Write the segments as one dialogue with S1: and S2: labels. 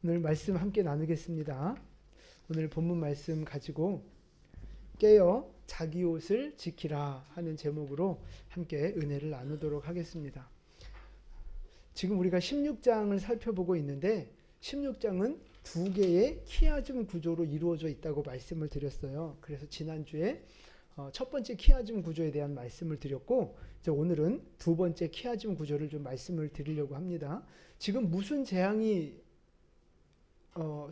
S1: 오늘 말씀 함께 나누겠습니다. 오늘 본문 말씀 가지고 깨어 자기 옷을 지키라 하는 제목으로 함께 은혜를 나누도록 하겠습니다. 지금 우리가 16장을 살펴보고 있는데 16장은 두 개의 키아즘 구조로 이루어져 있다고 말씀을 드렸어요. 그래서 지난주에 첫 번째 키아즘 구조에 대한 말씀을 드렸고 이제 오늘은 두 번째 키아즘 구조를 좀 말씀을 드리려고 합니다. 지금 무슨 재앙이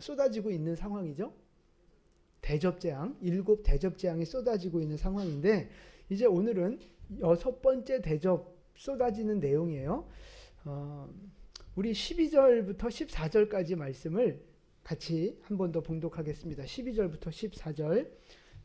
S1: 쏟아지고 있는 상황이죠? 대접재앙, 7 대접재앙이 쏟아지고 있는 상황인데 이제 오늘은 6번째 대접 쏟아지는 내용이에요. 우리 12절부터 14절까지 말씀을 같이 한 번 더 봉독하겠습니다. 12절부터 14절.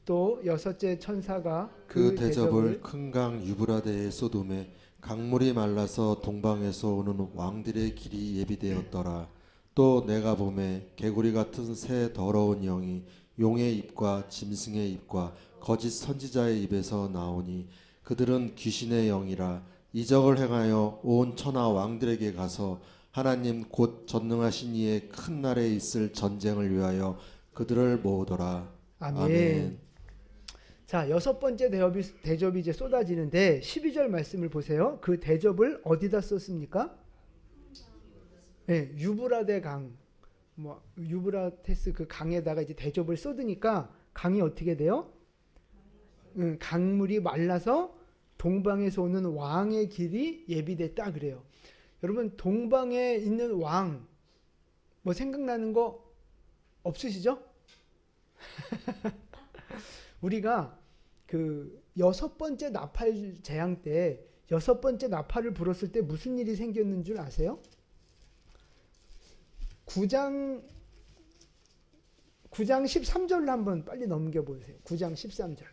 S1: 또 여섯째 천사가
S2: 그 대접을 큰 강 유브라데의 소돔에 강물이 말라서 동방에서 오는 왕들의 길이 예비되었더라. 또 내가 보매 개구리 같은 새 더러운 영이 용의 입과 짐승의 입과 거짓 선지자의 입에서 나오니 그들은 귀신의 영이라. 이적을 행하여 온 천하 왕들에게 가서 하나님 곧 전능하신 이의 큰 날에 있을 전쟁을 위하여 그들을 모으더라.
S1: 아멘. 자, 6번째 대접이 이제 쏟아지는데 12절 말씀을 보세요. 그 대접을 어디다 썼습니까? 네, 유브라데 강, 유브라테스 그 강에다가 이제 대접을 쏟으니까 강이 어떻게 돼요? 강물이 말라서 동방에서 오는 왕의 길이 예비됐다 그래요. 여러분 동방에 있는 왕 뭐 생각나는 거 없으시죠? 우리가 그 6번째 나팔 재앙 때 6번째 나팔을 불었을 때 무슨 일이 생겼는 줄 아세요? 9장 13절로 한번 빨리 넘겨보세요. 9장 13절.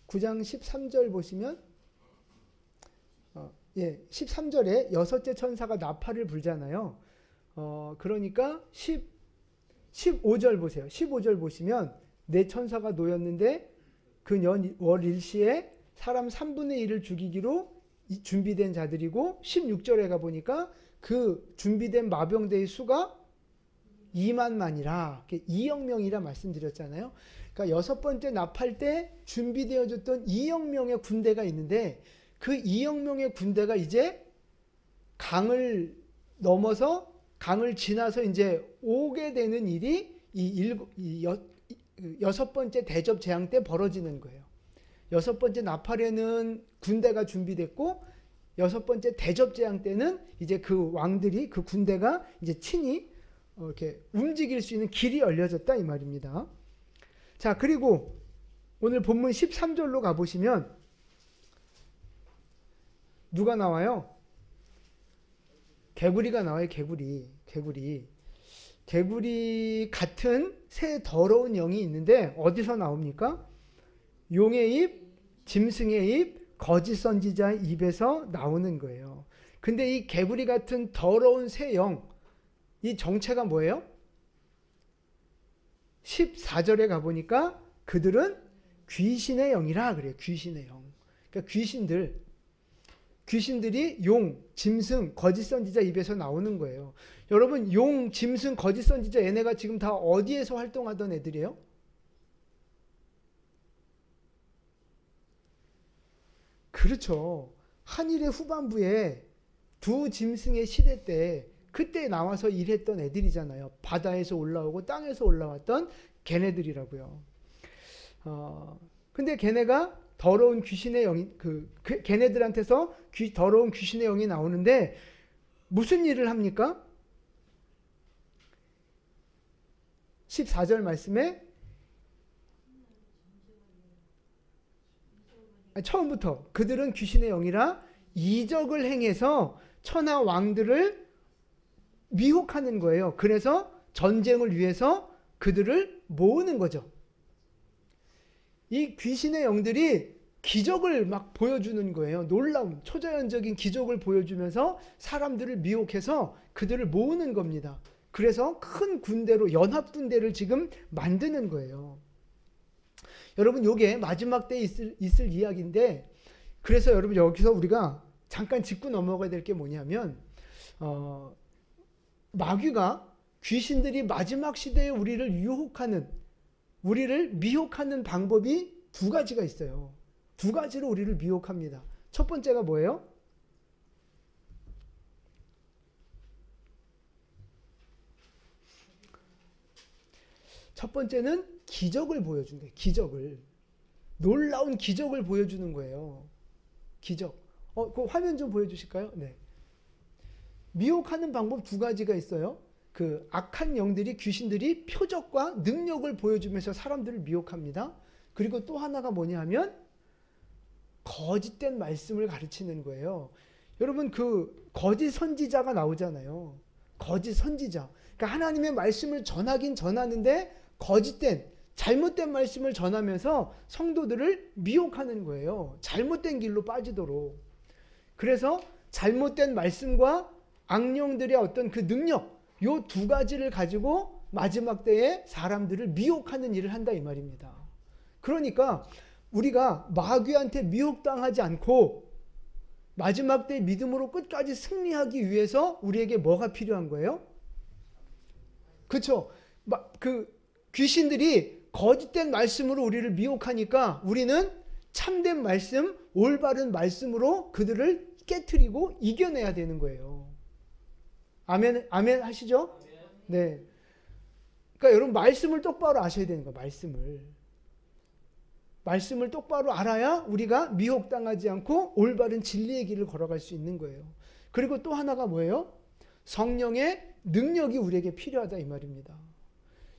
S1: 9장 13절 보시면 13절에 여섯째 천사가 나팔을 불잖아요. 그러니까 15절 보세요. 15절 보시면 네 천사가 놓였는데 그 년 월 일시에 사람 3분의 1을 죽이기로 준비된 자들이고 16절에 가보니까 그 준비된 마병대의 수가 2만만이라 2억 명이라 말씀드렸잖아요. 그러니까 6번째 나팔 때 준비되어졌던 2억 명의 군대가 있는데 그 2억 명의 군대가 이제 강을 넘어서 강을 지나서 이제 오게 되는 일이 이 6번째 대접 재앙 때 벌어지는 거예요. 6번째 나팔에는 군대가 준비됐고 6번째 대접 재앙 때는 이제 그 왕들이 그 군대가 이제 친히 이렇게 움직일 수 있는 길이 열려졌다 이 말입니다. 자, 그리고 오늘 본문 13절로 가보시면 누가 나와요? 개구리가 나와요. 개구리 같은 새 더러운 영이 있는데 어디서 나옵니까? 용의 입, 짐승의 입, 거짓 선지자의 입에서 나오는 거예요. 근데 이 개구리 같은 더러운 새 영, 이 정체가 뭐예요? 14절에 가보니까 그들은 귀신의 영이라 그래요. 귀신의 영. 그러니까 귀신들이 용, 짐승, 거짓 선지자 입에서 나오는 거예요. 여러분 용, 짐승, 거짓 선지자 얘네가 지금 다 어디에서 활동하던 애들이에요? 그렇죠. 한일의 후반부에 두 짐승의 시대 때 그때 나와서 일했던 애들이잖아요. 바다에서 올라오고 땅에서 올라왔던 걔네들이라고요. 근데 걔네가 더러운 귀신의 영이 걔네들한테서 더러운 귀신의 영이 나오는데 무슨 일을 합니까? 14절 말씀에 처음부터 그들은 귀신의 영이라 이적을 행해서 천하 왕들을 미혹하는 거예요. 그래서 전쟁을 위해서 그들을 모으는 거죠. 이 귀신의 영들이 기적을 막 보여주는 거예요. 놀라운 초자연적인 기적을 보여주면서 사람들을 미혹해서 그들을 모으는 겁니다. 그래서 큰 군대로 연합군대를 지금 만드는 거예요. 여러분 이게 마지막 때에 있을 이야기인데 그래서 여러분 여기서 우리가 잠깐 짚고 넘어가야 될 게 뭐냐면 마귀가 귀신들이 마지막 시대에 우리를 유혹하는 우리를 미혹하는 방법이 두 가지가 있어요. 두 가지로 우리를 미혹합니다. 첫 번째가 뭐예요? 첫 번째는 기적을 보여주는 거예요. 기적을. 놀라운 기적을 보여주는 거예요. 기적. 그 화면 좀 보여주실까요? 네. 미혹하는 방법 두 가지가 있어요. 그 악한 영들이 귀신들이 표적과 능력을 보여주면서 사람들을 미혹합니다. 그리고 또 하나가 뭐냐 하면 거짓된 말씀을 가르치는 거예요. 여러분 그 거짓 선지자가 나오잖아요. 거짓 선지자. 그러니까 하나님의 말씀을 전하긴 전하는데 거짓된 잘못된 말씀을 전하면서 성도들을 미혹하는 거예요. 잘못된 길로 빠지도록. 그래서 잘못된 말씀과 악령들의 어떤 그 능력 요 두 가지를 가지고 마지막 때에 사람들을 미혹하는 일을 한다 이 말입니다. 그러니까 우리가 마귀한테 미혹당하지 않고 마지막 때 믿음으로 끝까지 승리하기 위해서 우리에게 뭐가 필요한 거예요? 그렇죠? 그 귀신들이 거짓된 말씀으로 우리를 미혹하니까 우리는 참된 말씀, 올바른 말씀으로 그들을 깨트리고 이겨내야 되는 거예요. 아멘, 아멘 하시죠? 네. 그러니까 여러분 말씀을 똑바로 아셔야 되는 거예요. 말씀을 똑바로 알아야 우리가 미혹당하지 않고 올바른 진리의 길을 걸어갈 수 있는 거예요. 그리고 또 하나가 뭐예요? 성령의 능력이 우리에게 필요하다 이 말입니다.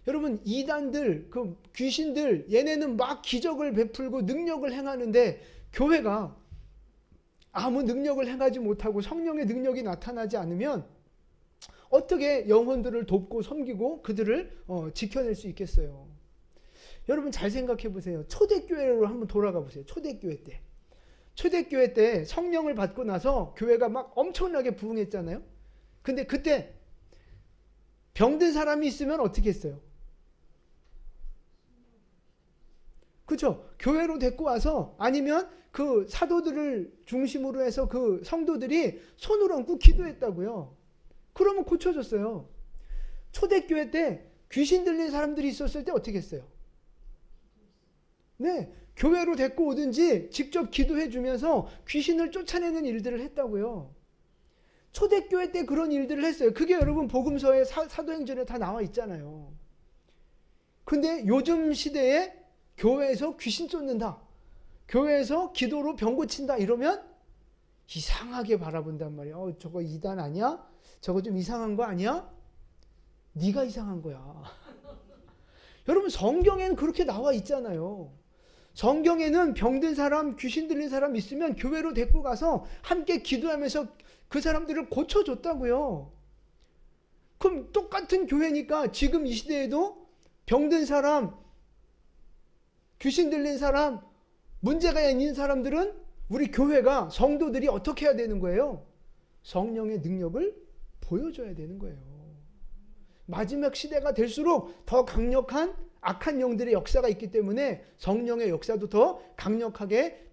S1: 여러분 이단들, 그 귀신들 얘네는 막 기적을 베풀고 능력을 행하는데 교회가 아무 능력을 행하지 못하고 성령의 능력이 나타나지 않으면 어떻게 영혼들을 돕고 섬기고 그들을 지켜낼 수 있겠어요? 여러분 잘 생각해 보세요. 초대교회로 한번 돌아가 보세요. 초대교회 때 성령을 받고 나서 교회가 막 엄청나게 부흥했잖아요. 근데 그때 병든 사람이 있으면 어떻게 했어요? 그렇죠? 교회로 데리고 와서 아니면 그 사도들을 중심으로 해서 그 성도들이 손을 얹고 기도했다고요. 그러면 고쳐졌어요. 초대교회 때 귀신 들린 사람들이 있었을 때 어떻게 했어요? 네, 교회로 데리고 오든지 직접 기도해 주면서 귀신을 쫓아내는 일들을 했다고요. 초대교회 때 그런 일들을 했어요. 그게 여러분 복음서에 사도행전에 다 나와 있잖아요. 근데 요즘 시대에 교회에서 귀신 쫓는다. 교회에서 기도로 병 고친다 이러면 이상하게 바라본단 말이야. 저거 이단 아니야? 저거 좀 이상한 거 아니야? 네가 이상한 거야. 여러분 성경에는 그렇게 나와 있잖아요. 성경에는 병든 사람, 귀신 들린 사람 있으면 교회로 데리고 가서 함께 기도하면서 그 사람들을 고쳐줬다고요. 그럼 똑같은 교회니까 지금 이 시대에도 병든 사람, 귀신 들린 사람, 문제가 있는 사람들은 우리 교회가 성도들이 어떻게 해야 되는 거예요? 성령의 능력을 보여줘야 되는 거예요. 마지막 시대가 될수록 더 강력한 악한 영들의 역사가 있기 때문에 성령의 역사도 더 강력하게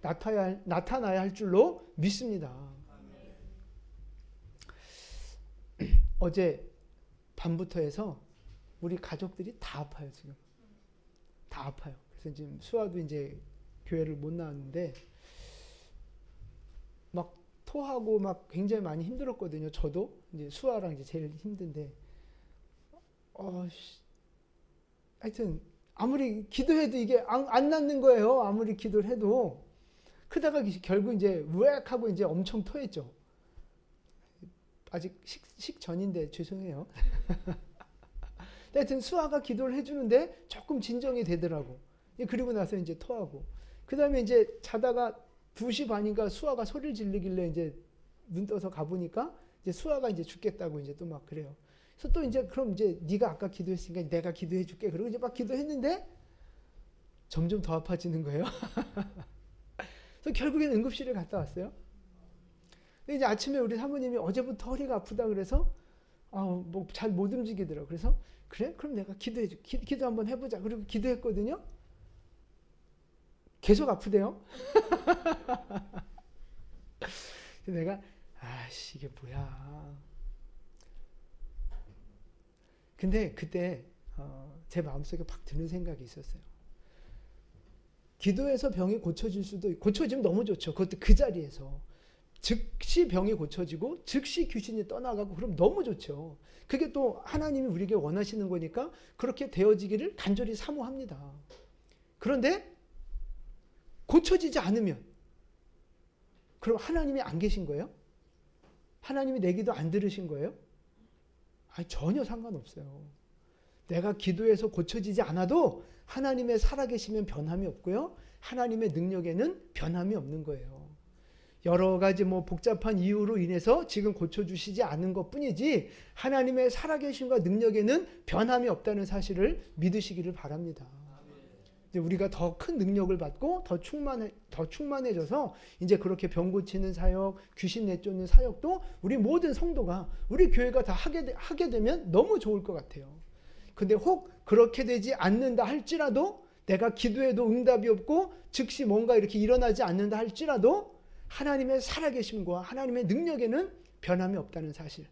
S1: 나타나야 할 줄로 믿습니다. 어제 밤부터 해서 우리 가족들이 다 아파요, 지금. 다 아파요. 그래서 지금 수아도 이제 교회를 못 나왔는데 막 토하고 막 굉장히 많이 힘들었거든요. 저도 이제 수아랑 이제 제일 힘든데, 하여튼 아무리 기도해도 이게 안 낫는 거예요. 아무리 기도를 해도. 그러다가 결국 이제 우액 하고 이제 엄청 토했죠. 아직 식전인데 죄송해요. 하여튼 수아가 기도를 해주는데 조금 진정이 되더라고. 그리고 나서 이제 토하고. 그 다음에 이제 자다가 2시 반인가 수아가 소리를 지르길래 이제 눈 떠서 가보니까 이제 수아가 이제 죽겠다고 이제 또 막 그래요. 그래서 또 이제 그럼 이제 네가 아까 기도했으니까 내가 기도해 줄게. 그리고 이제 막 기도했는데 점점 더 아파지는 거예요. 그래서 결국엔 응급실에 갔다 왔어요. 근데 이제 아침에 우리 사모님이 어제부터 허리가 아프다 그래서 뭐 잘 못 움직이더라고. 그래서 그래? 그럼 내가 기도해 줄게. 기도 한번 해보자. 그리고 기도했거든요. 계속 아프대요. 내가 아씨 이게 뭐야. 근데 그때 제 마음속에 팍 드는 생각이 있었어요. 기도해서 병이 고쳐질 수도 있고, 고쳐지면 너무 좋죠. 그것도 그 자리에서 즉시 병이 고쳐지고 즉시 귀신이 떠나가고 그럼 너무 좋죠. 그게 또 하나님이 우리에게 원하시는 거니까 그렇게 되어지기를 간절히 사모합니다. 그런데 고쳐지지 않으면 그럼 하나님이 안 계신 거예요? 하나님이 내 기도 안 들으신 거예요? 아니, 전혀 상관없어요. 내가 기도해서 고쳐지지 않아도 하나님의 살아계시면 변함이 없고요. 하나님의 능력에는 변함이 없는 거예요. 여러 가지 복잡한 이유로 인해서 지금 고쳐주시지 않은 것 뿐이지 하나님의 살아계심과 능력에는 변함이 없다는 사실을 믿으시기를 바랍니다. 이제 우리가 더 큰 능력을 받고 더 충만해져서 이제 그렇게 병 고치는 사역, 귀신 내쫓는 사역도 우리 모든 성도가, 우리 교회가 다 하게 되면 너무 좋을 것 같아요. 근데 혹 그렇게 되지 않는다 할지라도, 내가 기도해도 응답이 없고 즉시 뭔가 이렇게 일어나지 않는다 할지라도 하나님의 살아계심과 하나님의 능력에는 변함이 없다는 사실.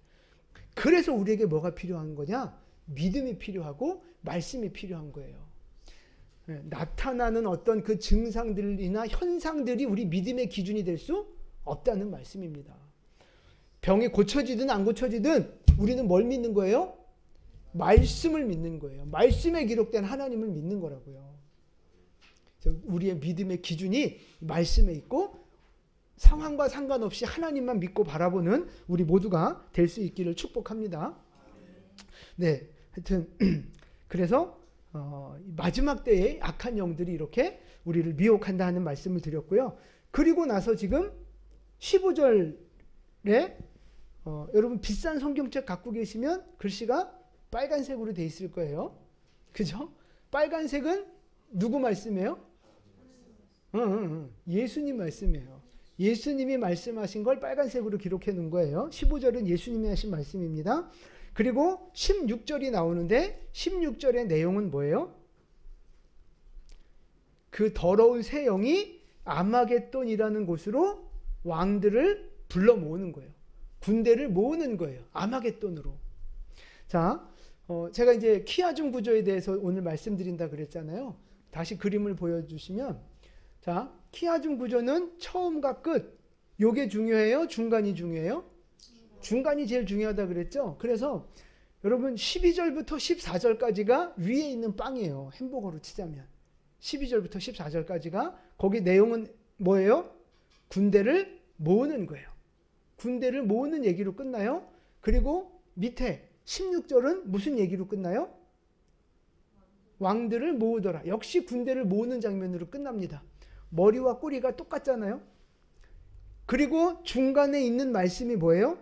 S1: 그래서 우리에게 뭐가 필요한 거냐? 믿음이 필요하고 말씀이 필요한 거예요. 나타나는 어떤 그 증상들이나 현상들이 우리 믿음의 기준이 될 수 없다는 말씀입니다. 병이 고쳐지든 안 고쳐지든 우리는 뭘 믿는 거예요? 말씀을 믿는 거예요. 말씀에 기록된 하나님을 믿는 거라고요. 그래서 우리의 믿음의 기준이 말씀에 있고 상황과 상관없이 하나님만 믿고 바라보는 우리 모두가 될 수 있기를 축복합니다. 네, 하여튼 그래서 마지막 때에 악한 영들이 이렇게 우리를 미혹한다 하는 말씀을 드렸고요. 그리고 나서 지금 15절에 여러분 비싼 성경책 갖고 계시면 글씨가 빨간색으로 돼 있을 거예요. 그죠? 빨간색은 누구 말씀이에요? 예수님 말씀이에요. 예수님이 말씀하신 걸 빨간색으로 기록해 놓은 거예요. 15절은 예수님이 하신 말씀입니다. 그리고 16절이 나오는데 16절의 내용은 뭐예요? 그 더러운 새 영이 아마겟돈이라는 곳으로 왕들을 불러 모으는 거예요. 군대를 모으는 거예요. 아마겟돈으로. 자, 제가 이제 키아중 구조에 대해서 오늘 말씀드린다 그랬잖아요. 다시 그림을 보여주시면, 자, 키아중 구조는 처음과 끝, 요게 중요해요? 중간이 중요해요? 중간이 제일 중요하다 그랬죠. 그래서 여러분 12절부터 14절까지가 위에 있는 빵이에요. 햄버거로 치자면 12절부터 14절까지가, 거기 내용은 뭐예요? 군대를 모으는 거예요. 군대를 모으는 얘기로 끝나요. 그리고 밑에 16절은 무슨 얘기로 끝나요? 왕들을 모으더라. 역시 군대를 모으는 장면으로 끝납니다. 머리와 꼬리가 똑같잖아요. 그리고 중간에 있는 말씀이 뭐예요?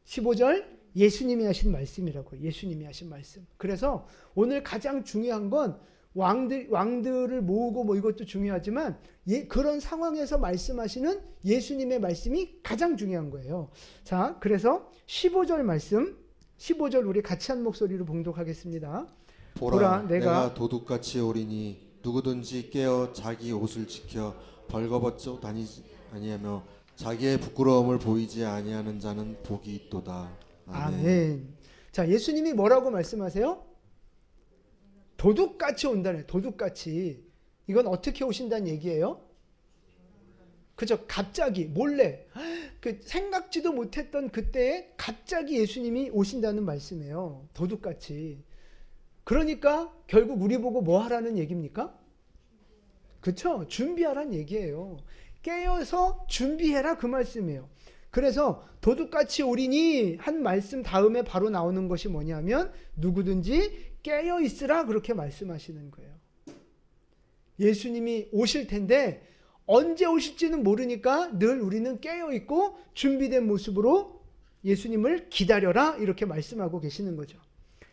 S1: 15절 예수님이 하신 말씀이라고. 예수님이 하신 말씀. 그래서 오늘 가장 중요한 건 왕들을 모으고 이것도 중요하지만 그런 상황에서 말씀하시는 예수님의 말씀이 가장 중요한 거예요. 자, 그래서 15절 말씀, 15절 우리 같이 한 목소리로 봉독하겠습니다.
S2: 보라, 내가 도둑같이 오리니 누구든지 깨어 자기 옷을 지켜 벌거벗고 다니지 아니하며 자기의 부끄러움을 보이지 아니하는 자는 복이 있도다. 아멘.
S1: 아멘. 자, 예수님이 뭐라고 말씀하세요? 도둑같이 온다네. 도둑같이. 이건 어떻게 오신다는 얘기예요? 그죠? 갑자기 몰래 생각지도 못했던 그때에 갑자기 예수님이 오신다는 말씀이에요. 도둑같이. 그러니까 결국 우리 보고 뭐 하라는 얘기입니까? 그렇죠? 준비하라는 얘기예요. 깨어서 준비해라, 그 말씀이에요. 그래서 도둑같이 오리니 한 말씀 다음에 바로 나오는 것이 뭐냐면 누구든지 깨어 있으라, 그렇게 말씀하시는 거예요. 예수님이 오실 텐데 언제 오실지는 모르니까 늘 우리는 깨어 있고 준비된 모습으로 예수님을 기다려라, 이렇게 말씀하고 계시는 거죠.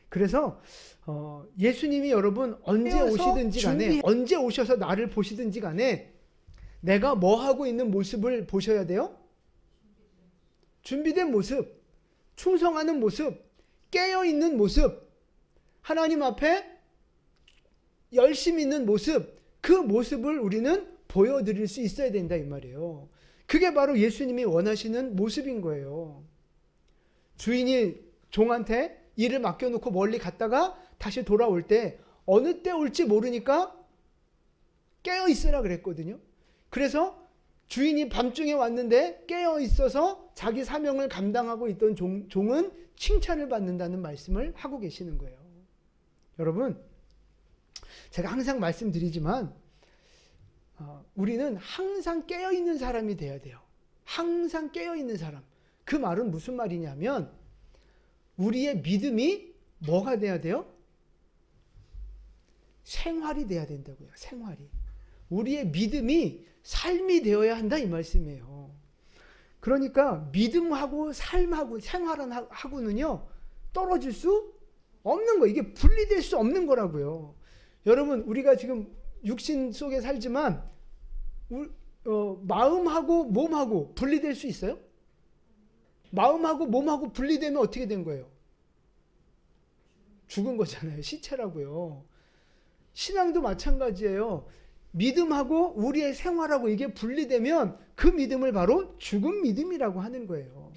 S1: 그래서 예수님이 여러분 언제 오시든지 간에, 언제 오셔서 나를 보시든지 간에 내가 뭐 하고 있는 모습을 보셔야 돼요? 준비된 모습, 충성하는 모습, 깨어있는 모습, 하나님 앞에 열심히 있는 모습, 그 모습을 우리는 보여드릴 수 있어야 된다 이 말이에요. 그게 바로 예수님이 원하시는 모습인 거예요. 주인이 종한테 일을 맡겨놓고 멀리 갔다가 다시 돌아올 때 어느 때 올지 모르니까 깨어 있으라 그랬거든요. 그래서 주인이 밤중에 왔는데 깨어 있어서 자기 사명을 감당하고 있던 종은 칭찬을 받는다는 말씀을 하고 계시는 거예요. 여러분, 제가 항상 말씀드리지만 우리는 항상 깨어 있는 사람이 돼야 돼요. 항상 깨어 있는 사람. 그 말은 무슨 말이냐면 우리의 믿음이 뭐가 돼야 돼요? 생활이 돼야 된다고요. 생활이. 우리의 믿음이 삶이 되어야 한다 이 말씀이에요. 그러니까 믿음하고 삶하고 생활하고는요 떨어질 수 없는 거예요. 이게 분리될 수 없는 거라고요. 여러분, 우리가 지금 육신 속에 살지만 마음하고 몸하고 분리될 수 있어요? 마음하고 몸하고 분리되면 어떻게 된 거예요? 죽은 거잖아요. 시체라고요. 신앙도 마찬가지예요. 믿음하고 우리의 생활하고 이게 분리되면 그 믿음을 바로 죽은 믿음이라고 하는 거예요.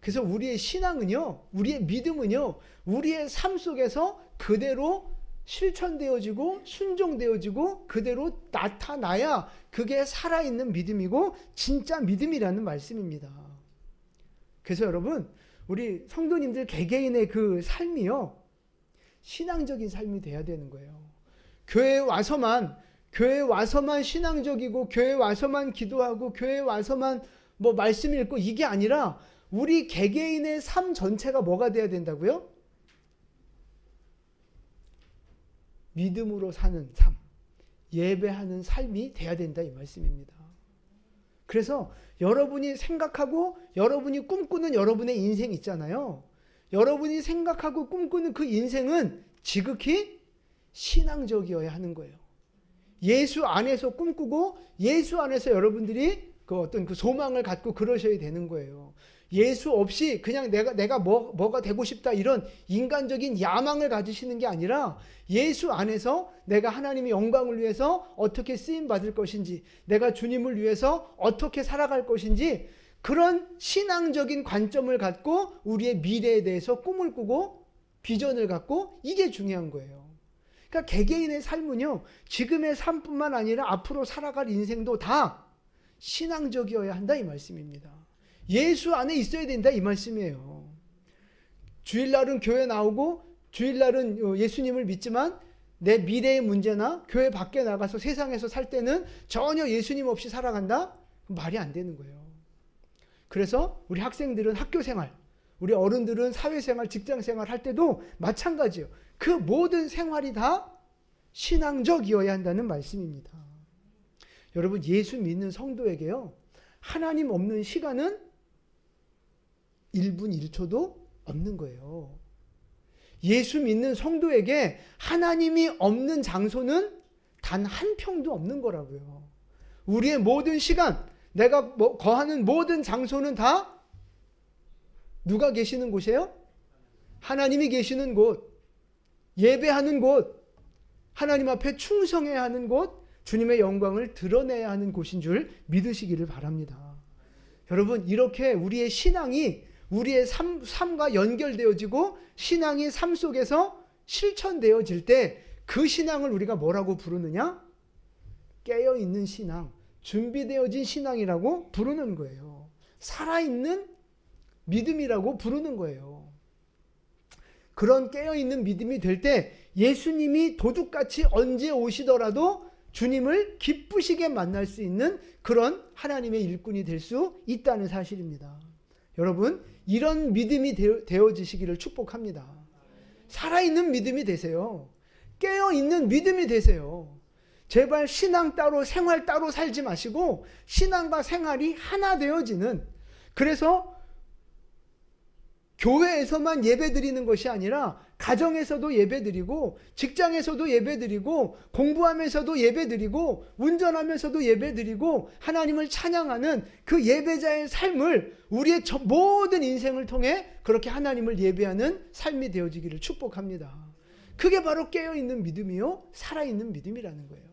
S1: 그래서 우리의 신앙은요, 우리의 믿음은요, 우리의 삶 속에서 그대로 실천되어지고 순종되어지고 그대로 나타나야 그게 살아있는 믿음이고 진짜 믿음이라는 말씀입니다. 그래서 여러분, 우리 성도님들 개개인의 그 삶이요, 신앙적인 삶이 돼야 되는 거예요. 교회에 와서만 신앙적이고 교회에 와서만 기도하고 교회에 와서만 뭐 말씀 읽고 이게 아니라 우리 개개인의 삶 전체가 뭐가 돼야 된다고요? 믿음으로 사는 삶, 예배하는 삶이 돼야 된다 이 말씀입니다. 그래서 여러분이 생각하고 여러분이 꿈꾸는 여러분의 인생 있잖아요. 여러분이 생각하고 꿈꾸는 그 인생은 지극히 신앙적이어야 하는 거예요. 예수 안에서 꿈꾸고 예수 안에서 여러분들이 그 어떤 그 소망을 갖고 그러셔야 되는 거예요. 예수 없이 그냥 내가 뭐가 되고 싶다 이런 인간적인 야망을 가지시는 게 아니라 예수 안에서 내가 하나님의 영광을 위해서 어떻게 쓰임 받을 것인지, 내가 주님을 위해서 어떻게 살아갈 것인지 그런 신앙적인 관점을 갖고 우리의 미래에 대해서 꿈을 꾸고 비전을 갖고 이게 중요한 거예요. 그러니까 개개인의 삶은요, 지금의 삶뿐만 아니라 앞으로 살아갈 인생도 다 신앙적이어야 한다 이 말씀입니다. 예수 안에 있어야 된다 이 말씀이에요. 주일날은 교회 나오고 주일날은 예수님을 믿지만 내 미래의 문제나 교회 밖에 나가서 세상에서 살 때는 전혀 예수님 없이 살아간다? 말이 안 되는 거예요. 그래서 우리 학생들은 학교생활, 우리 어른들은 사회생활, 직장생활 할 때도 마찬가지예요. 그 모든 생활이 다 신앙적이어야 한다는 말씀입니다. 여러분, 예수 믿는 성도에게요, 하나님 없는 시간은 1분 1초도 없는 거예요. 예수 믿는 성도에게 하나님이 없는 장소는 단 한 평도 없는 거라고요. 우리의 모든 시간, 내가 거하는 모든 장소는 다 누가 계시는 곳이에요? 하나님이 계시는 곳, 예배하는 곳, 하나님 앞에 충성해야 하는 곳, 주님의 영광을 드러내야 하는 곳인 줄 믿으시기를 바랍니다. 여러분, 이렇게 우리의 신앙이 우리의 삶과 연결되어지고 신앙이 삶 속에서 실천되어질 때 그 신앙을 우리가 뭐라고 부르느냐? 깨어있는 신앙, 준비되어진 신앙이라고 부르는 거예요. 살아있는 믿음이라고 부르는 거예요. 그런 깨어있는 믿음이 될 때 예수님이 도둑같이 언제 오시더라도 주님을 기쁘시게 만날 수 있는 그런 하나님의 일꾼이 될 수 있다는 사실입니다. 여러분, 이런 믿음이 되어지시기를 축복합니다. 살아있는 믿음이 되세요. 깨어있는 믿음이 되세요. 제발 신앙 따로 생활 따로 살지 마시고 신앙과 생활이 하나 되어지는, 그래서 교회에서만 예배드리는 것이 아니라 가정에서도 예배드리고 직장에서도 예배드리고 공부하면서도 예배드리고 운전하면서도 예배드리고 하나님을 찬양하는 그 예배자의 삶을 우리의 모든 인생을 통해 그렇게 하나님을 예배하는 삶이 되어지기를 축복합니다. 그게 바로 깨어있는 믿음이요 살아있는 믿음이라는 거예요.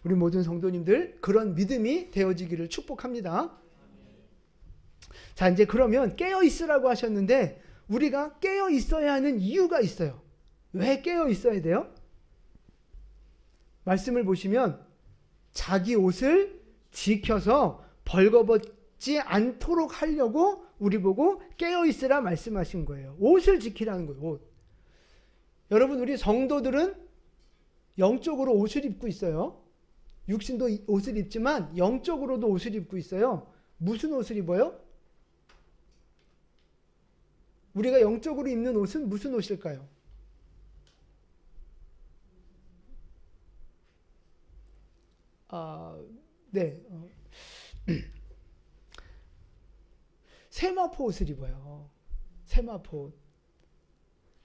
S1: 우리 모든 성도님들 그런 믿음이 되어지기를 축복합니다. 자, 이제 그러면 깨어 있으라고 하셨는데 우리가 깨어 있어야 하는 이유가 있어요. 왜 깨어 있어야 돼요? 말씀을 보시면 자기 옷을 지켜서 벌거벗지 않도록 하려고 우리 보고 깨어 있으라 말씀하신 거예요. 옷을 지키라는 거예요. 옷. 여러분, 우리 성도들은 영적으로 옷을 입고 있어요. 육신도 옷을 입지만 영적으로도 옷을 입고 있어요. 무슨 옷을 입어요? 우리가 영적으로 입는 옷은 무슨 옷일까요? 네. 세마포 옷을 입어요. 세마포 옷.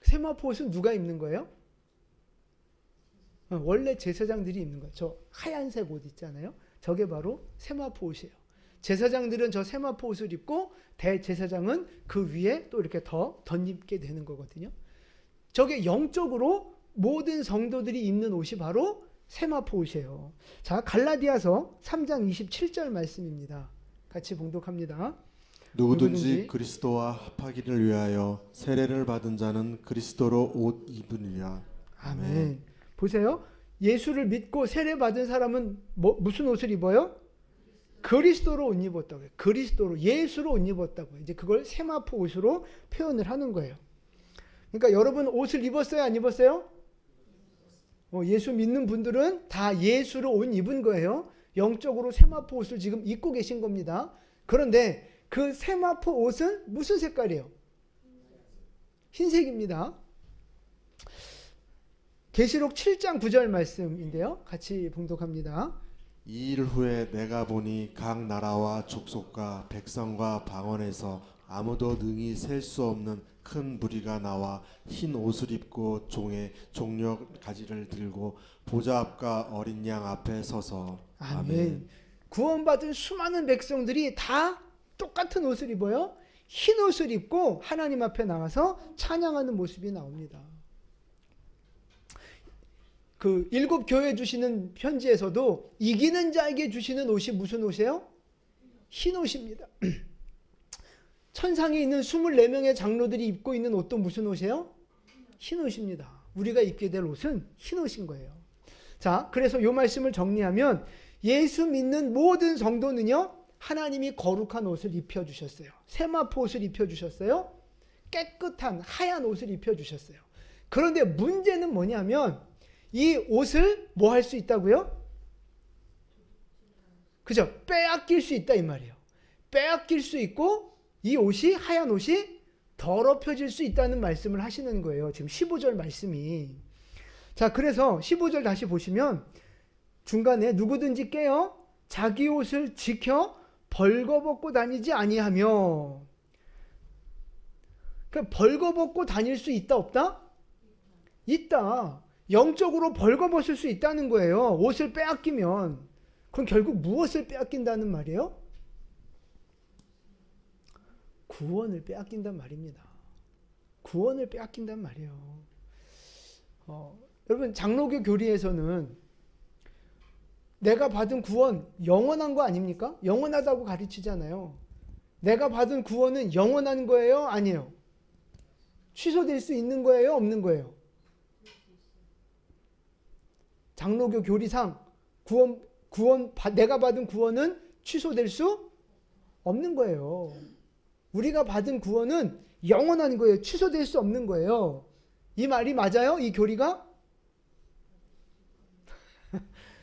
S1: 세마포 옷은 누가 입는 거예요? 원래 제사장들이 입는 거예요. 저 하얀색 옷 있잖아요. 저게 바로 세마포 옷이에요. 제사장들은 저 세마포 옷을 입고 대제사장은 그 위에 또 이렇게 더 덧입게 되는 거거든요. 저게 영적으로 모든 성도들이 입는 옷이 바로 세마포 옷이에요. 자, 갈라디아서 3장 27절 말씀입니다. 같이 봉독합니다.
S2: 누구든지 그리스도와 합하기를 위하여 세례를 받은 자는 그리스도로 옷 입으리라.
S1: 아멘. 보세요. 예수를 믿고 세례 받은 사람은 무슨 옷을 입어요? 그리스도로 옷 입었다고요. 그리스도로, 예수로 옷 입었다고요. 이제 그걸 세마포 옷으로 표현을 하는 거예요. 그러니까 여러분 옷을 입었어요? 안 입었어요? 예수 믿는 분들은 다 예수로 옷 입은 거예요. 영적으로 세마포 옷을 지금 입고 계신 겁니다. 그런데 그 세마포 옷은 무슨 색깔이에요? 흰색입니다. 계시록 7장 9절 말씀인데요. 같이 봉독합니다.
S2: 이 일 후에 내가 보니 각 나라와 족속과 백성과 방언에서 아무도 능히 셀 수 없는 큰 무리가 나와 흰 옷을 입고 종의 종려 가지를 들고 보좌 앞과 어린 양 앞에 서서
S1: 아멘. 구원받은 수많은 백성들이 다 똑같은 옷을 입어요. 흰 옷을 입고 하나님 앞에 나와서 찬양하는 모습이 나옵니다. 그 7 교회 주시는 편지에서도 이기는 자에게 주시는 옷이 무슨 옷이에요? 흰 옷입니다. 천상에 있는 24명의 장로들이 입고 있는 옷도 무슨 옷이에요? 흰 옷입니다. 우리가 입게 될 옷은 흰 옷인 거예요. 자, 그래서 이 말씀을 정리하면 예수 믿는 모든 성도는요, 하나님이 거룩한 옷을 입혀주셨어요. 세마포 옷을 입혀주셨어요. 깨끗한 하얀 옷을 입혀주셨어요. 그런데 문제는 뭐냐면 이 옷을 뭐 할 수 있다고요? 그죠? 빼앗길 수 있다 이 말이에요. 빼앗길 수 있고 이 옷이, 하얀 옷이 더럽혀질 수 있다는 말씀을 하시는 거예요. 지금 15절 말씀이. 자, 그래서 15절 다시 보시면 중간에 누구든지 깨어 자기 옷을 지켜 벌거벗고 다니지 아니하며. 그러니까 벌거벗고 다닐 수 있다 없다? 있다. 영적으로 벌거벗을 수 있다는 거예요. 옷을 빼앗기면. 그럼 결국 무엇을 빼앗긴다는 말이에요? 구원을 빼앗긴단 말입니다. 구원을 빼앗긴단 말이에요. 여러분, 장로교 교리에서는 내가 받은 구원 영원한 거 아닙니까? 영원하다고 가르치잖아요. 내가 받은 구원은 영원한 거예요? 아니에요? 취소될 수 있는 거예요? 없는 거예요? 장로교 교리상 내가 받은 구원은 취소될 수 없는 거예요. 우리가 받은 구원은 영원한 거예요. 취소될 수 없는 거예요. 이 말이 맞아요? 이 교리가?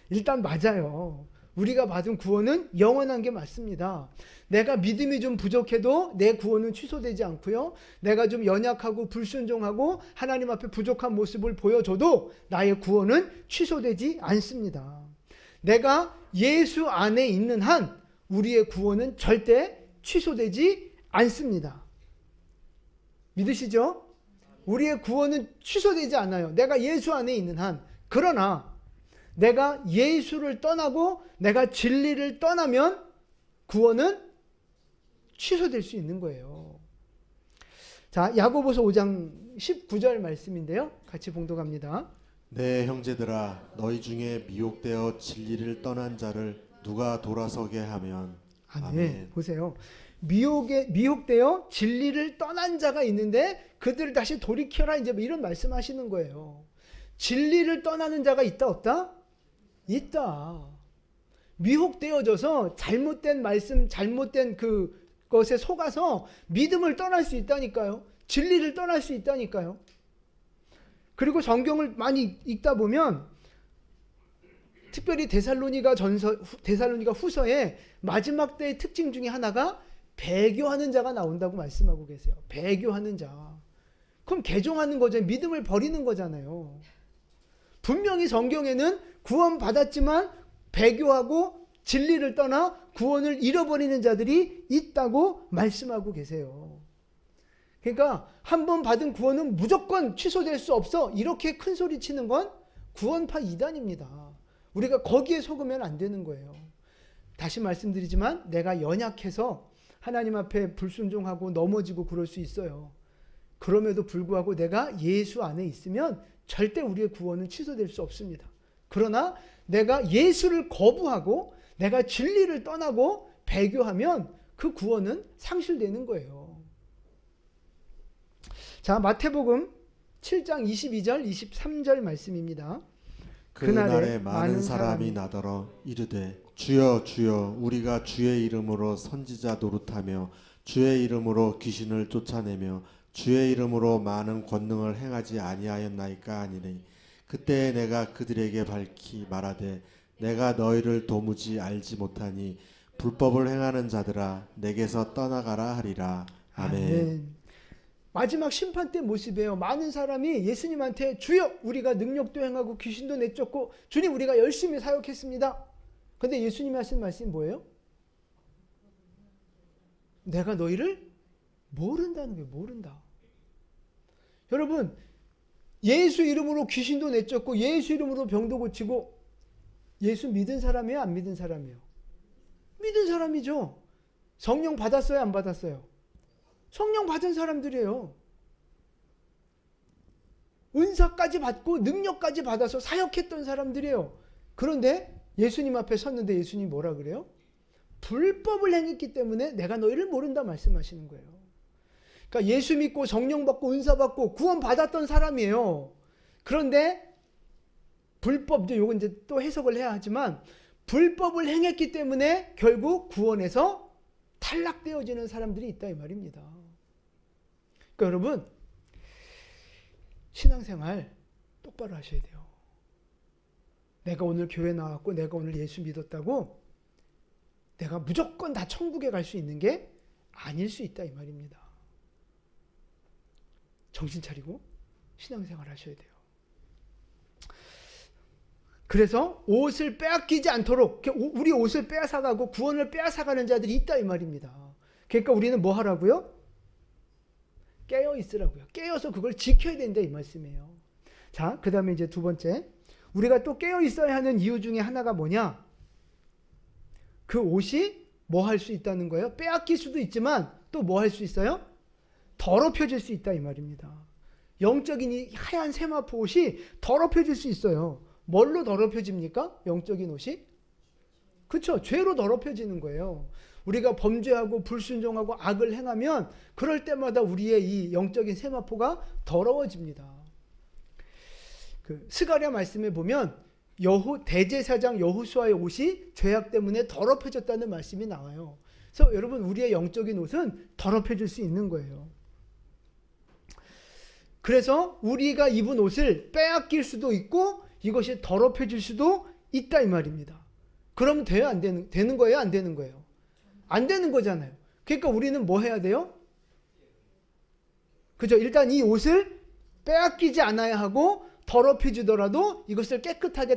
S1: 일단 맞아요. 우리가 받은 구원은 영원한 게 맞습니다. 내가 믿음이 좀 부족해도 내 구원은 취소되지 않고요. 내가 좀 연약하고 불순종하고 하나님 앞에 부족한 모습을 보여줘도 나의 구원은 취소되지 않습니다. 내가 예수 안에 있는 한 우리의 구원은 절대 취소되지 않습니다. 믿으시죠? 우리의 구원은 취소되지 않아요. 내가 예수 안에 있는 한. 그러나 내가 예수를 떠나고 내가 진리를 떠나면 구원은 취소될 수 있는 거예요. 자, 야고보서 5장 19절 말씀인데요. 같이 봉독합니다.
S2: 내 형제들아 너희 중에 미혹되어 진리를 떠난 자를 누가 돌아서게 하면.
S1: 아멘.
S2: 아멘.
S1: 보세요. 미혹되어 진리를 떠난 자가 있는데 그들을 다시 돌이켜라, 이제 이런 말씀하시는 거예요. 진리를 떠나는 자가 있다 없다? 있다. 미혹되어져서 잘못된 말씀, 잘못된 그것에 속아서 믿음을 떠날 수 있다니까요. 진리를 떠날 수 있다니까요. 그리고 성경을 많이 읽다 보면 특별히 데살로니가 후서의 마지막 때의 특징 중에 하나가 배교하는 자가 나온다고 말씀하고 계세요. 배교하는 자. 그럼 개종하는 거죠. 믿음을 버리는 거잖아요. 분명히 성경에는 구원 받았지만 배교하고 진리를 떠나 구원을 잃어버리는 자들이 있다고 말씀하고 계세요. 그러니까 한 번 받은 구원은 무조건 취소될 수 없어, 이렇게 큰 소리 치는 건 구원파 이단입니다. 우리가 거기에 속으면 안 되는 거예요. 다시 말씀드리지만 내가 연약해서 하나님 앞에 불순종하고 넘어지고 그럴 수 있어요. 그럼에도 불구하고 내가 예수 안에 있으면 절대 우리의 구원은 취소될 수 없습니다. 그러나 내가 예수를 거부하고 내가 진리를 떠나고 배교하면 그 구원은 상실되는 거예요. 자, 마태복음 7장 22절 23절 말씀입니다.
S2: 그날에 많은 사람이 나더러 이르되 주여 주여 우리가 주의 이름으로 선지자 노릇하며 주의 이름으로 귀신을 쫓아내며 주의 이름으로 많은 권능을 행하지 아니하였나이까 하니니 그때 내가 그들에게 밝히 말하되 내가 너희를 도무지 알지 못하니 불법을 행하는 자들아 내게서 떠나가라 하리라. 아멘.
S1: 아멘. 마지막 심판 때 모습이에요. 많은 사람이 예수님한테 주여 우리가 능력도 행하고 귀신도 내쫓고 주님 우리가 열심히 사역했습니다. 근데 예수님이 하신 말씀이 뭐예요? 내가 너희를 모른다는 거예요. 모른다. 여러분, 예수 이름으로 귀신도 내쫓고 예수 이름으로 병도 고치고 예수 믿은 사람이에요? 안 믿은 사람이에요? 믿은 사람이죠. 성령 받았어요? 안 받았어요? 성령 받은 사람들이에요. 은사까지 받고 능력까지 받아서 사역했던 사람들이에요. 그런데 예수님 앞에 섰는데 예수님이 뭐라 그래요? 불법을 행했기 때문에 내가 너희를 모른다 말씀하시는 거예요. 그러니까 예수 믿고 성령 받고 은사 받고 구원 받았던 사람이에요. 그런데 불법, 요건 이제 또 해석을 해야 하지만 불법을 행했기 때문에 결국 구원에서 탈락되어지는 사람들이 있다 이 말입니다. 그러니까 여러분, 신앙생활 똑바로 하셔야 돼요. 내가 오늘 교회 나왔고 내가 오늘 예수 믿었다고 내가 무조건 다 천국에 갈 수 있는 게 아닐 수 있다 이 말입니다. 정신 차리고 신앙생활 하셔야 돼요. 그래서 옷을 빼앗기지 않도록 우리 옷을 빼앗아가고 구원을 빼앗아가는 자들이 있다 이 말입니다. 그러니까 우리는 뭐 하라고요? 깨어 있으라고요. 깨어서 그걸 지켜야 된다 이 말씀이에요. 자, 그 다음에 이제 두 번째, 우리가 또 깨어 있어야 하는 이유 중에 하나가 뭐냐? 그 옷이 뭐 할 수 있다는 거예요? 빼앗길 수도 있지만 또 뭐 할 수 있어요? 더럽혀질 수 있다 이 말입니다. 영적인 이 하얀 세마포 옷이 더럽혀질 수 있어요. 뭘로 더럽혀집니까? 영적인 옷이? 그렇죠. 죄로 더럽혀지는 거예요. 우리가 범죄하고 불순종하고 악을 행하면 그럴 때마다 우리의 이 영적인 세마포가 더러워집니다. 그 스가랴 말씀에 보면 대제사장 여호수아의 옷이 죄악 때문에 더럽혀졌다는 말씀이 나와요. 그래서 여러분, 우리의 영적인 옷은 더럽혀질 수 있는 거예요. 그래서 우리가 입은 옷을 빼앗길 수도 있고 이것이 더럽혀질 수도 있다 이 말입니다. 그러면 돼요? 안 되는 거예요? 안 되는 거예요? 안 되는 거잖아요. 그러니까 우리는 뭐 해야 돼요? 그죠? 일단 이 옷을 빼앗기지 않아야 하고 더럽혀지더라도 이것을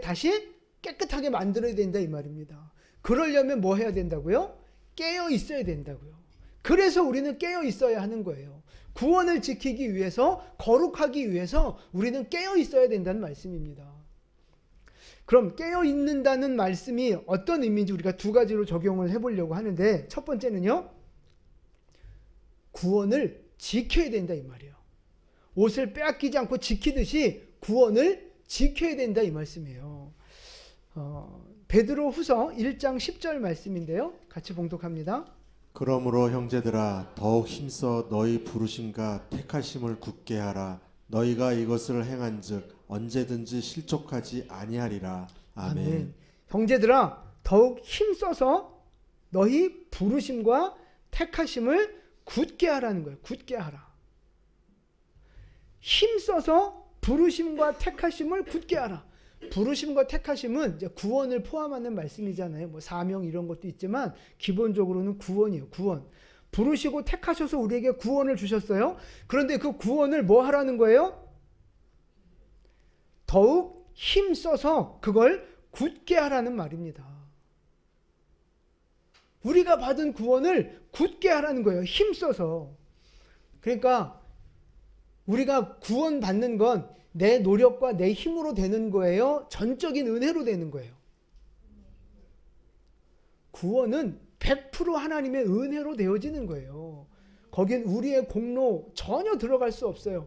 S1: 다시 깨끗하게 만들어야 된다 이 말입니다. 그러려면 뭐 해야 된다고요? 깨어 있어야 된다고요. 그래서 우리는 깨어 있어야 하는 거예요. 구원을 지키기 위해서, 거룩하기 위해서 우리는 깨어 있어야 된다는 말씀입니다. 그럼 깨어 있는다는 말씀이 어떤 의미인지 우리가 두 가지로 적용을 해보려고 하는데, 첫 번째는요, 구원을 지켜야 된다 이 말이에요. 옷을 빼앗기지 않고 지키듯이 구원을 지켜야 된다 이 말씀이에요. 베드로 후서 1장 10절 말씀인데요. 같이 봉독합니다.
S2: 그러므로 형제들아 더욱 힘써 너희 부르심과 택하심을 굳게 하라. 너희가 이것을 행한즉 언제든지 실족하지 아니하리라. 아멘.
S1: 형제들아 더욱 힘써서 너희 부르심과 택하심을 굳게 하라는 거예요. 굳게 하라. 힘써서 부르심과 택하심을 굳게 하라. 부르심과 택하심은 이제 구원을 포함하는 말씀이잖아요. 뭐 사명 이런 것도 있지만 기본적으로는 구원이에요. 구원. 부르시고 택하셔서 우리에게 구원을 주셨어요. 그런데 그 구원을 뭐 하라는 거예요? 더욱 힘써서 그걸 굳게 하라는 말입니다. 우리가 받은 구원을 굳게 하라는 거예요. 힘써서. 그러니까 우리가 구원받는 건 내 노력과 내 힘으로 되는 거예요? 전적인 은혜로 되는 거예요? 구원은 100% 하나님의 은혜로 되어지는 거예요. 거긴 우리의 공로 전혀 들어갈 수 없어요.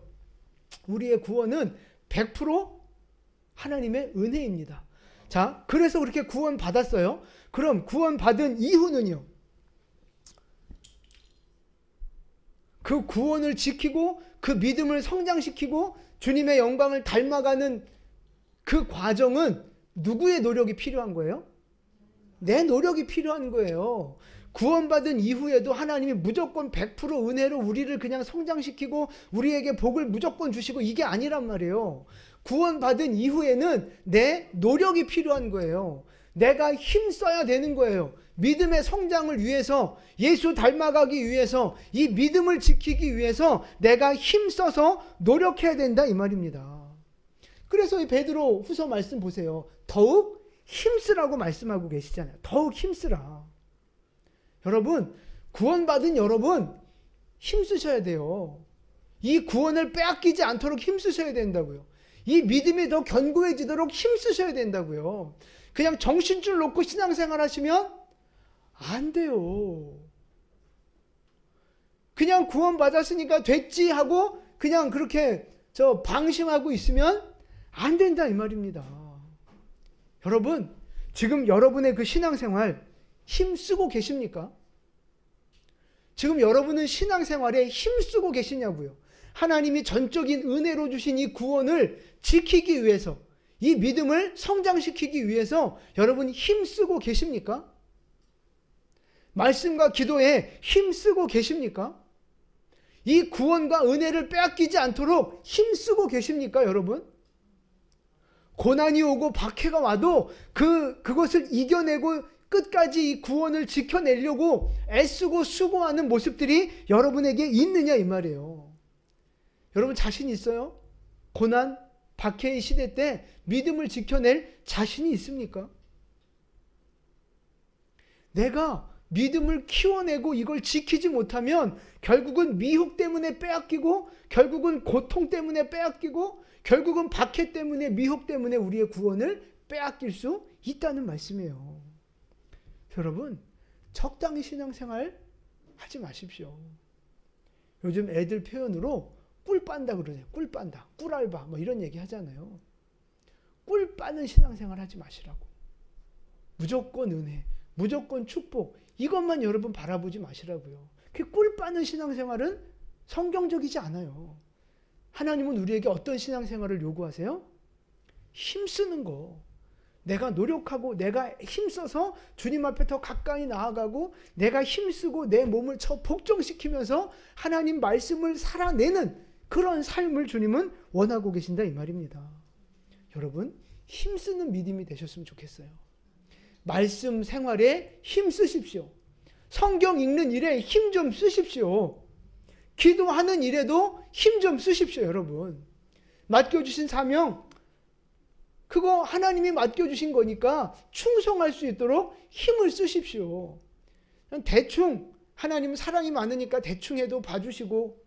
S1: 우리의 구원은 100% 하나님의 은혜입니다. 자, 그래서 그렇게 구원 받았어요. 그럼 구원 받은 이후는요? 그 구원을 지키고 그 믿음을 성장시키고 주님의 영광을 닮아가는 그 과정은 누구의 노력이 필요한 거예요? 내 노력이 필요한 거예요. 구원받은 이후에도 하나님이 무조건 100% 은혜로 우리를 그냥 성장시키고 우리에게 복을 무조건 주시고 이게 아니란 말이에요. 구원받은 이후에는 내 노력이 필요한 거예요. 내가 힘써야 되는 거예요. 믿음의 성장을 위해서, 예수 닮아가기 위해서, 이 믿음을 지키기 위해서 내가 힘써서 노력해야 된다 이 말입니다. 그래서 이 베드로 후서 말씀 보세요. 더욱 힘쓰라고 말씀하고 계시잖아요. 더욱 힘쓰라. 여러분, 구원받은 여러분 힘쓰셔야 돼요. 이 구원을 빼앗기지 않도록 힘쓰셔야 된다고요. 이 믿음이 더 견고해지도록 힘쓰셔야 된다고요. 그냥 정신줄 놓고 신앙생활 하시면 안 돼요. 그냥 구원받았으니까 됐지 하고 그냥 그렇게 방심하고 있으면 안 된다 이 말입니다. 여러분, 지금 여러분의 그 신앙생활 힘쓰고 계십니까? 지금 여러분은 신앙생활에 힘쓰고 계시냐고요. 하나님이 전적인 은혜로 주신 이 구원을 지키기 위해서, 이 믿음을 성장시키기 위해서 여러분 힘쓰고 계십니까? 말씀과 기도에 힘쓰고 계십니까? 이 구원과 은혜를 빼앗기지 않도록 힘쓰고 계십니까, 여러분? 고난이 오고 박해가 와도 그것을 이겨내고 끝까지 이 구원을 지켜내려고 애쓰고 수고하는 모습들이 여러분에게 있느냐 이 말이에요. 여러분 자신 있어요? 고난, 박해의 시대 때 믿음을 지켜낼 자신이 있습니까? 내가 믿음을 키워내고 이걸 지키지 못하면 결국은 미혹 때문에 빼앗기고, 결국은 고통 때문에 빼앗기고, 결국은 박해 때문에, 미혹 때문에 우리의 구원을 빼앗길 수 있다는 말씀이에요. 여러분, 적당히 신앙생활 하지 마십시오. 요즘 애들 표현으로 꿀 빤다 그러네요. 꿀 빤다, 꿀알바 뭐 이런 얘기 하잖아요. 꿀 빠는 신앙생활 하지 마시라고. 무조건 은혜, 무조건 축복, 이것만 여러분 바라보지 마시라고요. 그 꿀 빠는 신앙생활은 성경적이지 않아요. 하나님은 우리에게 어떤 신앙생활을 요구하세요? 힘쓰는 거. 내가 노력하고 내가 힘써서 주님 앞에 더 가까이 나아가고 내가 힘쓰고 내 몸을 복종시키면서 하나님 말씀을 살아내는 그런 삶을 주님은 원하고 계신다 이 말입니다. 여러분, 힘쓰는 믿음이 되셨으면 좋겠어요. 말씀 생활에 힘쓰십시오. 성경 읽는 일에 힘 좀 쓰십시오. 기도하는 일에도 힘 좀 쓰십시오. 여러분, 맡겨주신 사명, 그거 하나님이 맡겨주신 거니까 충성할 수 있도록 힘을 쓰십시오. 대충 하나님은 사랑이 많으니까 대충 해도 봐주시고,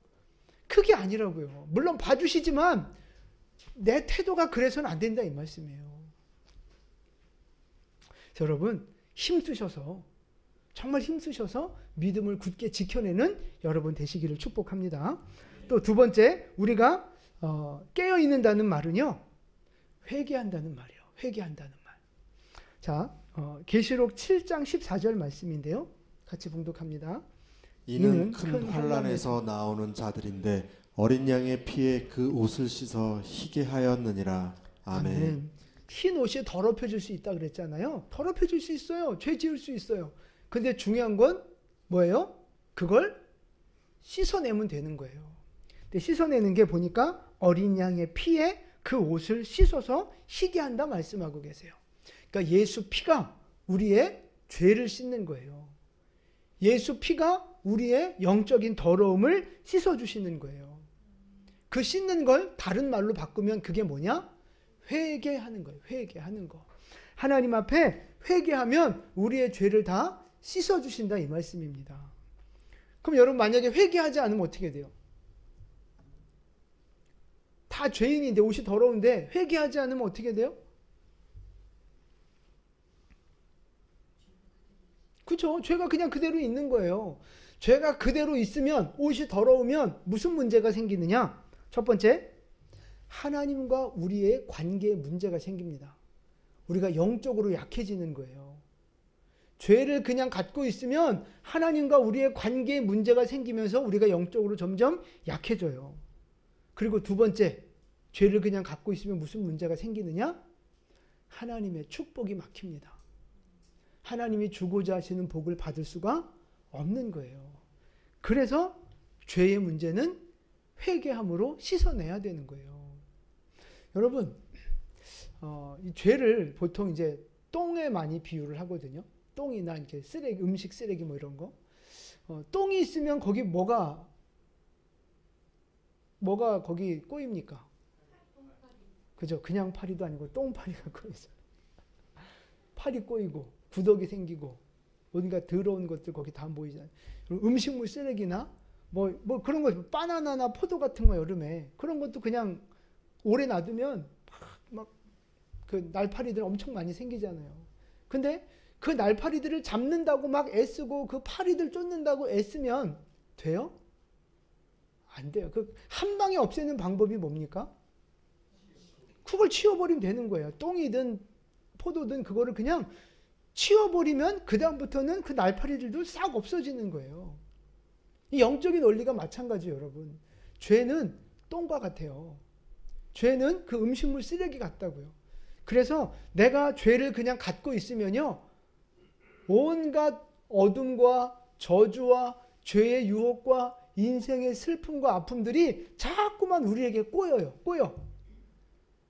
S1: 그게 아니라고요. 물론 봐주시지만 내 태도가 그래서는 안 된다 이 말씀이에요. 여러분, 힘쓰셔서, 정말 힘쓰셔서 믿음을 굳게 지켜내는 여러분 되시기를 축복합니다. 또 두 번째, 우리가 깨어있는다는 말은요, 회개한다는 말이에요. 회개한다는 말. 자, 계시록 7장 14절 말씀인데요. 같이 봉독합니다.
S2: 이는 큰 환난에서 나오는 자들인데 어린 양의 피에 그 옷을 씻어 희게 하였느니라. 아멘.
S1: 흰 옷이 더럽혀질 수 있다 그랬잖아요. 더럽혀질 수 있어요. 죄 지을 수 있어요. 근데 중요한 건 뭐예요? 그걸 씻어내면 되는 거예요. 근데 씻어내는 게 보니까 어린 양의 피에 그 옷을 씻어서 희게 한다 말씀하고 계세요. 그러니까 예수 피가 우리의 죄를 씻는 거예요. 예수 피가 우리의 영적인 더러움을 씻어주시는 거예요. 그 씻는 걸 다른 말로 바꾸면 그게 뭐냐? 회개하는 거예요. 회개하는 거. 하나님 앞에 회개하면 우리의 죄를 다 씻어주신다 이 말씀입니다. 그럼 여러분 만약에 회개하지 않으면 어떻게 돼요? 다 죄인인데 옷이 더러운데 회개하지 않으면 어떻게 돼요? 그렇죠. 죄가 그냥 그대로 있는 거예요. 죄가 그대로 있으면 옷이 더러우면 무슨 문제가 생기느냐? 첫 번째, 하나님과 우리의 관계에 문제가 생깁니다. 우리가 영적으로 약해지는 거예요. 죄를 그냥 갖고 있으면 하나님과 우리의 관계에 문제가 생기면서 우리가 영적으로 점점 약해져요. 그리고 두 번째, 죄를 그냥 갖고 있으면 무슨 문제가 생기느냐? 하나님의 축복이 막힙니다. 하나님이 주고자 하시는 복을 받을 수가 없는 거예요. 그래서 죄의 문제는 회개함으로 씻어내야 되는 거예요. 여러분, 이 죄를 보통 이제 똥에 많이 비유를 하거든요. 똥이나 이렇게 쓰레기, 음식 쓰레기 뭐 이런 거. 똥이 있으면 거기 뭐가 거기 꼬입니까? 그죠? 그냥 파리도 아니고 똥파리가 꼬이죠. 파리 꼬이고 구더기 생기고 뭔가 더러운 것들 거기 다 모이잖아요. 음식물 쓰레기나 뭐 그런 거, 바나나나 포도 같은 거 여름에 그런 것도 그냥 오래 놔두면 막 그 날파리들 엄청 많이 생기잖아요. 근데 그 날파리들을 잡는다고 막 애쓰고 그 파리들 쫓는다고 애쓰면 돼요? 안 돼요. 그 한 방에 없애는 방법이 뭡니까? 그걸 치워버리면 되는 거예요. 똥이든 포도든 그거를 그냥 치워버리면 그 다음부터는 그 날파리들도 싹 없어지는 거예요. 이 영적인 원리가 마찬가지예요, 여러분. 죄는 똥과 같아요. 죄는 그 음식물 쓰레기 같다고요. 그래서 내가 죄를 그냥 갖고 있으면요, 온갖 어둠과 저주와 죄의 유혹과 인생의 슬픔과 아픔들이 자꾸만 우리에게 꼬여.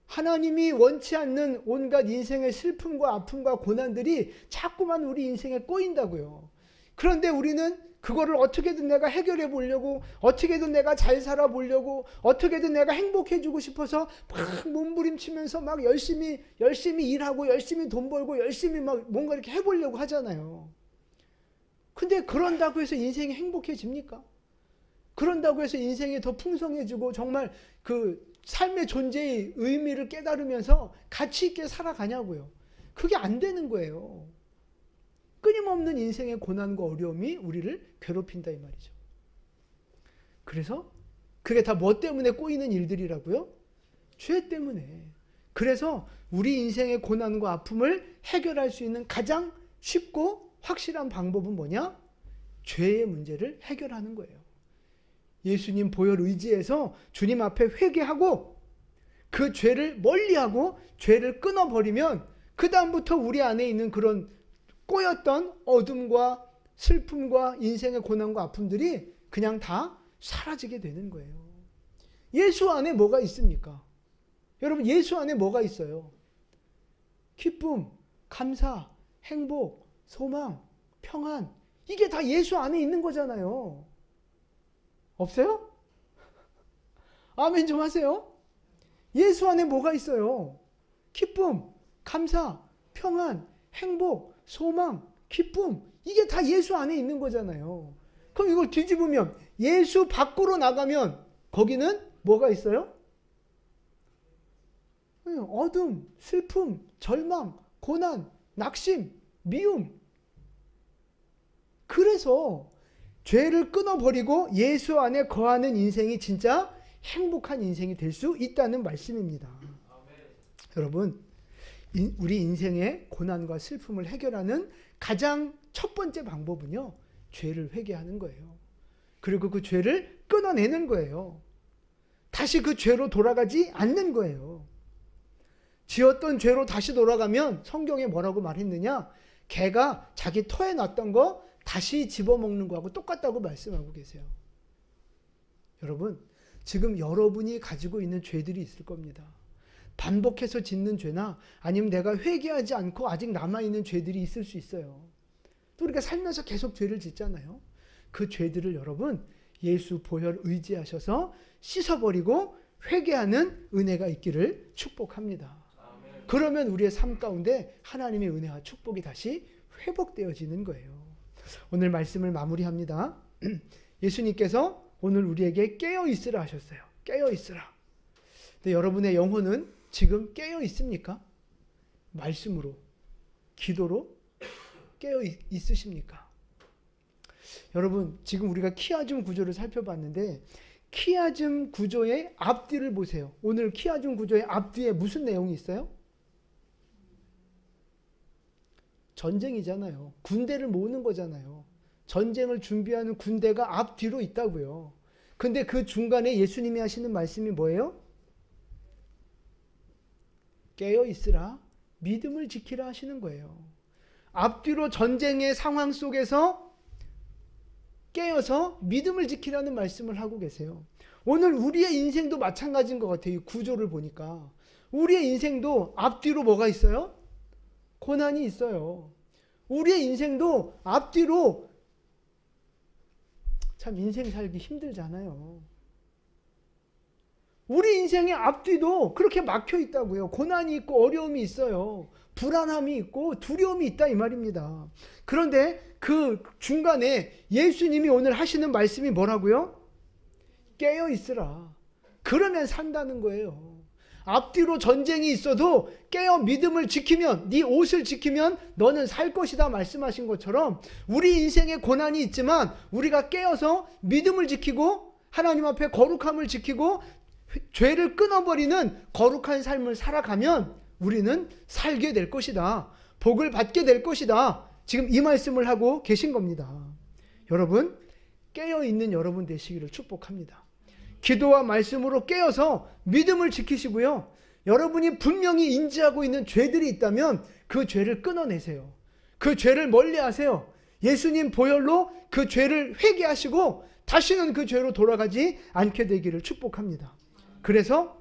S1: 하나님이 원치 않는 온갖 인생의 슬픔과 아픔과 고난들이 자꾸만 우리 인생에 꼬인다고요. 그런데 우리는 그거를 어떻게든 내가 해결해 보려고, 어떻게든 내가 잘 살아 보려고, 어떻게든 내가 행복해지고 싶어서 막 몸부림치면서 막 열심히 일하고, 열심히 돈 벌고, 열심히 막 뭔가 이렇게 해보려고 하잖아요. 근데 그런다고 해서 인생이 행복해집니까? 그런다고 해서 인생이 더 풍성해지고 정말 그 삶의 존재의 의미를 깨달으면서 가치 있게 살아가냐고요. 그게 안 되는 거예요. 끊임없는 인생의 고난과 어려움이 우리를 괴롭힌다 이 말이죠. 그래서 그게 다 뭐 때문에 꼬이는 일들이라고요? 죄 때문에. 그래서 우리 인생의 고난과 아픔을 해결할 수 있는 가장 쉽고 확실한 방법은 뭐냐? 죄의 문제를 해결하는 거예요. 예수님 보혈 의지해서 주님 앞에 회개하고 그 죄를 멀리하고 죄를 끊어버리면 그 다음부터 우리 안에 있는 그런 꼬였던 어둠과 슬픔과 인생의 고난과 아픔들이 그냥 다 사라지게 되는 거예요. 예수 안에 뭐가 있습니까? 여러분, 예수 안에 뭐가 있어요? 기쁨, 감사, 행복, 소망, 평안, 이게 다 예수 안에 있는 거잖아요. 없어요? 아멘 좀 하세요. 예수 안에 뭐가 있어요? 기쁨, 감사, 평안, 행복, 소망, 기쁨, 이게 다 예수 안에 있는 거잖아요. 그럼 이걸 뒤집으면 예수 밖으로 나가면 거기는 뭐가 있어요? 어둠, 슬픔, 절망, 고난, 낙심, 미움. 그래서 죄를 끊어버리고 예수 안에 거하는 인생이 진짜 행복한 인생이 될 수 있다는 말씀입니다. 여러분, 우리 인생의 고난과 슬픔을 해결하는 가장 첫 번째 방법은요, 죄를 회개하는 거예요. 그리고 그 죄를 끊어내는 거예요. 다시 그 죄로 돌아가지 않는 거예요. 지었던 죄로 다시 돌아가면 성경에 뭐라고 말했느냐? 개가 자기 터에 놨던 거 다시 집어먹는 거하고 똑같다고 말씀하고 계세요. 여러분, 지금 여러분이 가지고 있는 죄들이 있을 겁니다. 반복해서 짓는 죄나 아니면 내가 회개하지 않고 아직 남아있는 죄들이 있을 수 있어요. 또 우리가 살면서 계속 죄를 짓잖아요. 그 죄들을 여러분, 예수 보혈 의지하셔서 씻어버리고 회개하는 은혜가 있기를 축복합니다. 그러면 우리의 삶 가운데 하나님의 은혜와 축복이 다시 회복되어지는 거예요. 오늘 말씀을 마무리합니다. 예수님께서 오늘 우리에게 깨어 있으라 하셨어요. 깨어 있으라. 근데 여러분의 영혼은 지금 깨어 있습니까? 말씀으로, 기도로 깨어 있으십니까? 여러분, 지금 우리가 키아즘 구조를 살펴봤는데 키아즘 구조의 앞뒤를 보세요. 오늘 키아즘 구조의 앞뒤에 무슨 내용이 있어요? 전쟁이잖아요. 군대를 모으는 거잖아요. 전쟁을 준비하는 군대가 앞뒤로 있다고요. 근데 그 중간에 예수님이 하시는 말씀이 뭐예요? 깨어 있으라, 믿음을 지키라 하시는 거예요. 앞뒤로 전쟁의 상황 속에서 깨어서 믿음을 지키라는 말씀을 하고 계세요. 오늘 우리의 인생도 마찬가지인 것 같아요. 이 구조를 보니까. 우리의 인생도 앞뒤로 뭐가 있어요? 고난이 있어요. 우리의 인생도 앞뒤로 참 인생 살기 힘들잖아요. 우리 인생의 앞뒤도 그렇게 막혀 있다고요. 고난이 있고 어려움이 있어요. 불안함이 있고 두려움이 있다 이 말입니다. 그런데 그 중간에 예수님이 오늘 하시는 말씀이 뭐라고요? 깨어 있으라. 그러면 산다는 거예요. 앞뒤로 전쟁이 있어도 깨어 믿음을 지키면, 네 옷을 지키면 너는 살 것이다 말씀하신 것처럼 우리 인생에 고난이 있지만 우리가 깨어서 믿음을 지키고 하나님 앞에 거룩함을 지키고 죄를 끊어버리는 거룩한 삶을 살아가면 우리는 살게 될 것이다. 복을 받게 될 것이다. 지금 이 말씀을 하고 계신 겁니다. 여러분, 깨어있는 여러분 되시기를 축복합니다. 기도와 말씀으로 깨어서 믿음을 지키시고요. 여러분이 분명히 인지하고 있는 죄들이 있다면 그 죄를 끊어내세요. 그 죄를 멀리하세요. 예수님 보혈로 그 죄를 회개하시고 다시는 그 죄로 돌아가지 않게 되기를 축복합니다. 그래서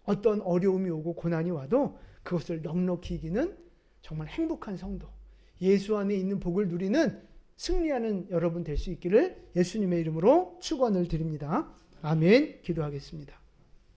S1: 어떤 어려움이 오고 고난이 와도 그것을 넉넉히 이기는 정말 행복한 성도, 예수 안에 있는 복을 누리는 승리하는 여러분 될 수 있기를 예수님의 이름으로 축원을 드립니다. 아멘. 기도하겠습니다.